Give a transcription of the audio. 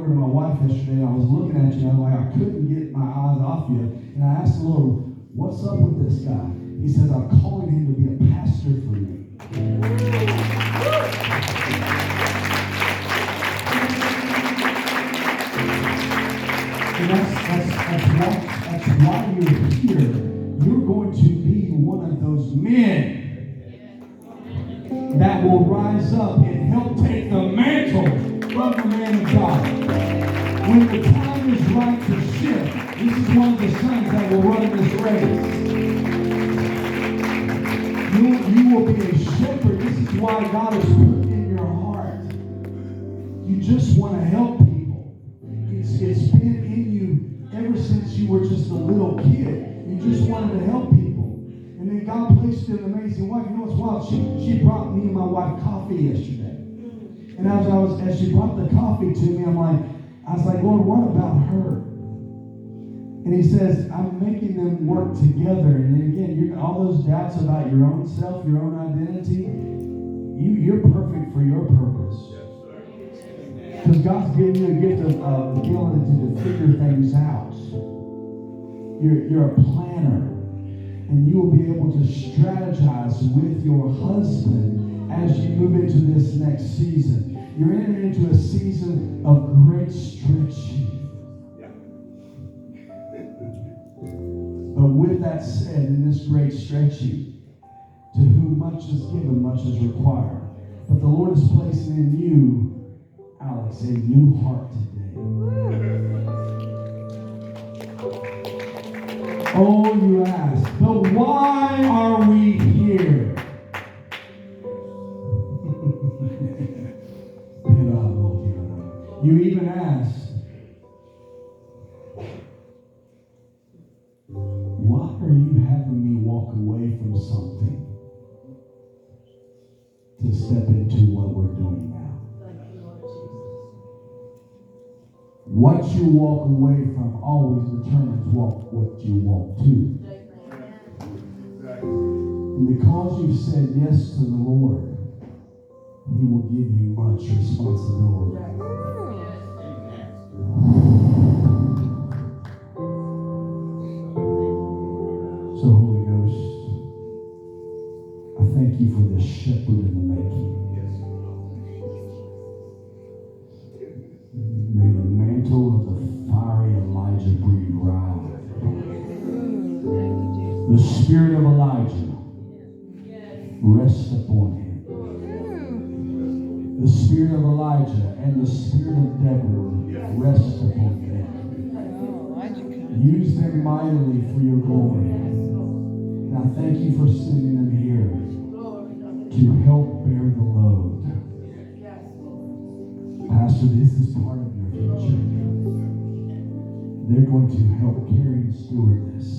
over to my wife yesterday, and I was looking at you, and I couldn't get my eyes off you. And I asked the Lord, what's up with this guy? He says, I'm calling him to be a pastor for me. And that's why you're here. You're going to be one of those men that will rise up and help take the mantle from the man of God. When the time is right to shift, this is one of the sons that will run this race. You will be a shepherd. This is why God has put in your heart. You just want to help people. It's been in you ever since you were just a little kid. You just wanted to help people. And then God placed an amazing wife. You know what's wild? She brought me and my wife coffee yesterday. And as she brought the coffee to me, I was like, Lord, what about her? And he says, I'm making them work together. And then again, all those doubts about your own self, your own identity, you're perfect for your purpose. Because God's given you a gift of the ability to figure things out. You're a planner. And you will be able to strategize with your husband as you move into this next season. You're entering into a season of great stretching. But with that said, in this great stretching, to whom much is given, much is required. But the Lord is placing in you, Alex, a new heart today. Oh, you ask, but why are we here? You even asked, why are you having me walk away from something to step into what we're doing now? What you walk away from always determines what you walk to. And because you've said yes to the Lord, He will give you much responsibility. So, Holy Ghost, I thank you for this shepherd in the making. May the mantle of the fiery Elijah breed rise. The spirit of Elijah rest upon him. The spirit of Elijah and the spirit of Deborah rest upon them. Use them mightily for your glory. And I thank you for sending them here to help bear the load. Pastor, this is part of your future. They're going to help carry and steward this.